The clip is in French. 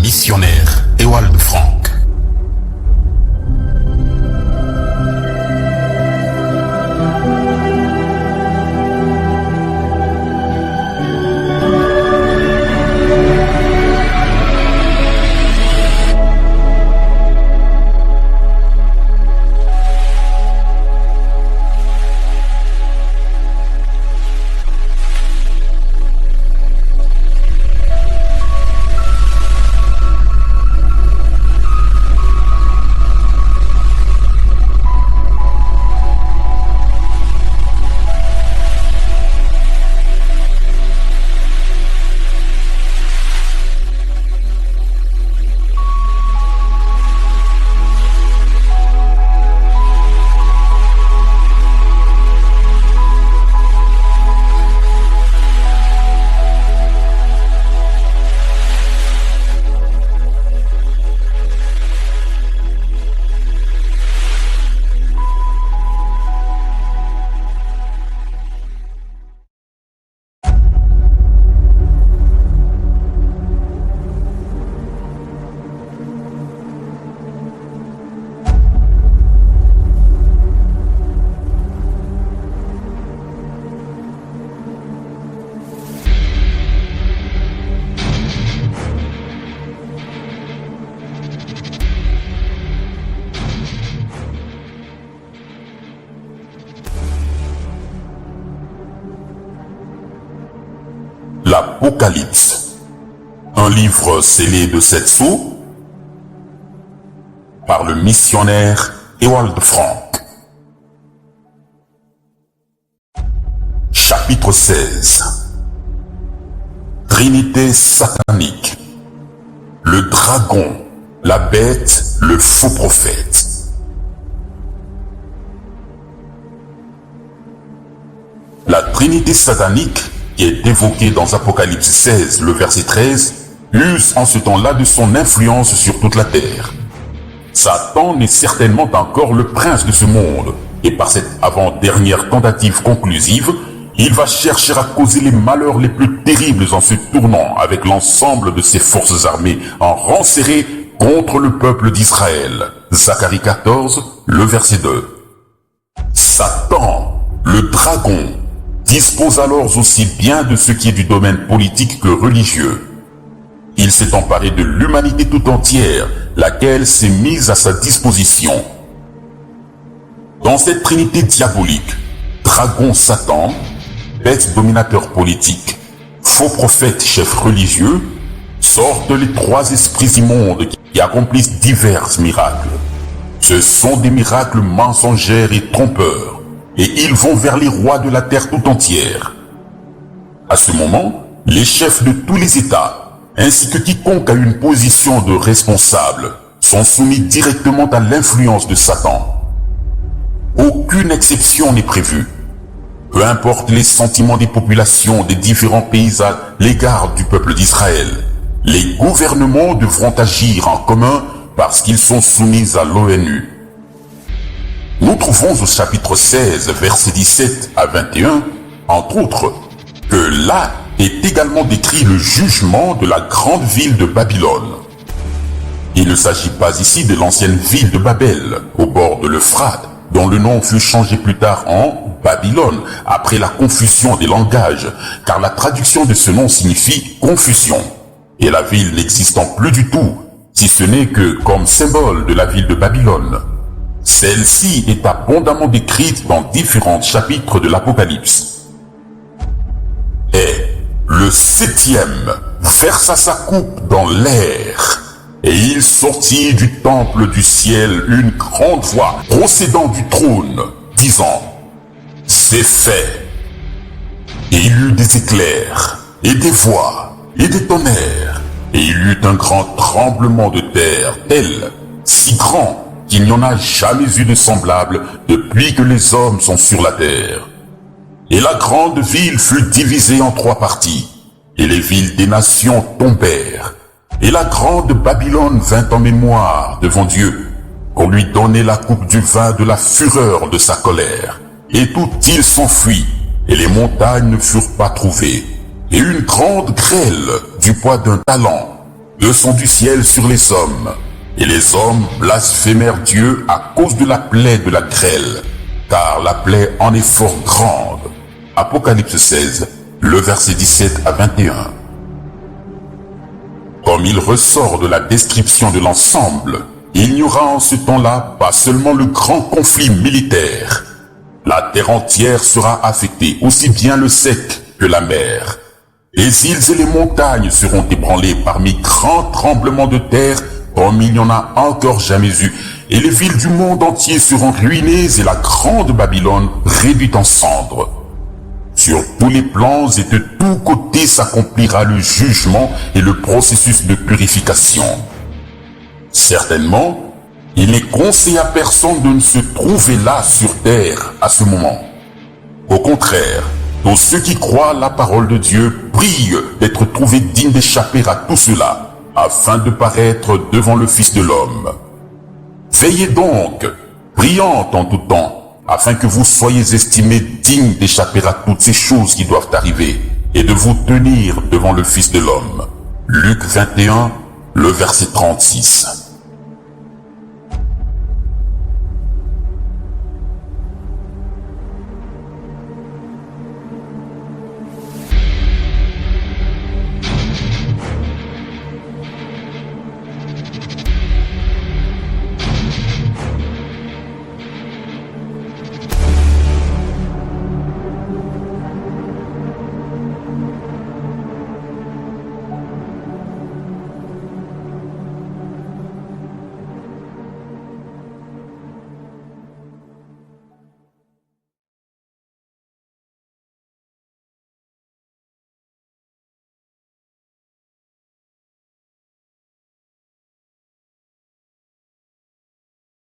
missionnaire Ewald Frank. L'Apocalypse, un livre scellé de 7 sceaux par le missionnaire Ewald Frank. Chapitre 16. Trinité satanique. Le dragon, la bête, le faux prophète. La Trinité satanique, qui est évoquée dans Apocalypse 16, le verset 13, use en ce temps-là de son influence sur toute la terre. Satan n'est certainement encore le prince de ce monde, et par cette avant-dernière tentative conclusive, il va chercher à causer les malheurs les plus terribles en se tournant avec l'ensemble de ses forces armées en rang serré contre le peuple d'Israël. Zacharie 14, le verset 2. Satan, le dragon, dispose alors aussi bien de ce qui est du domaine politique que religieux. Il s'est emparé de l'humanité tout entière, laquelle s'est mise à sa disposition. Dans cette trinité diabolique, dragon Satan, bête dominateur politique, faux prophète chef religieux, sortent les 3 esprits immondes qui accomplissent divers miracles. Ce sont des miracles mensongers et trompeurs, et ils vont vers les rois de la terre tout entière. À ce moment, les chefs de tous les États, ainsi que quiconque a une position de responsable, sont soumis directement à l'influence de Satan. Aucune exception n'est prévue. Peu importe les sentiments des populations des différents pays à l'égard du peuple d'Israël, les gouvernements devront agir en commun parce qu'ils sont soumis à l'ONU. Nous trouvons au chapitre 16, versets 17 à 21, entre autres, que là est également décrit le jugement de la grande ville de Babylone. Il ne s'agit pas ici de l'ancienne ville de Babel, au bord de l'Euphrate, dont le nom fut changé plus tard en Babylone, après la confusion des langages, car la traduction de ce nom signifie confusion, et la ville n'existant plus du tout, si ce n'est que comme symbole de la ville de Babylone. Celle-ci est abondamment décrite dans différents chapitres de l'Apocalypse. Et le 7e versa sa coupe dans l'air, et il sortit du temple du ciel une grande voix procédant du trône, disant « C'est fait !» Et il y eut des éclairs, et des voix, et des tonnerres, et il y eut un grand tremblement de terre, tel, si grand, qu'il n'y en a jamais eu de semblable depuis que les hommes sont sur la terre. Et la grande ville fut divisée en 3 parties, et les villes des nations tombèrent. Et la grande Babylone vint en mémoire devant Dieu, pour lui donner la coupe du vin de la fureur de sa colère. Et toute île s'enfuit, et les montagnes ne furent pas trouvées. Et une grande grêle du poids d'un talent descend du ciel sur les hommes, et les hommes blasphémèrent Dieu à cause de la plaie de la grêle, car la plaie en est fort grande. Apocalypse 16, le verset 17 à 21. Comme il ressort de la description de l'ensemble, il n'y aura en ce temps-là pas seulement le grand conflit militaire. La terre entière sera affectée, aussi bien le sec que la mer. Les îles et les montagnes seront ébranlées parmi grands tremblements de terre comme il n'y en a encore jamais eu. Et les villes du monde entier seront ruinées et la grande Babylone réduite en cendres. Sur tous les plans et de tous côtés s'accomplira le jugement et le processus de purification. Certainement, il n'est conseillé à personne de ne se trouver là sur terre à ce moment. Au contraire, tous ceux qui croient la parole de Dieu prient d'être trouvés dignes d'échapper à tout cela, afin de paraître devant le Fils de l'homme. Veillez donc, priant en tout temps, afin que vous soyez estimés dignes d'échapper à toutes ces choses qui doivent arriver, et de vous tenir devant le Fils de l'homme. Luc 21, le verset 36.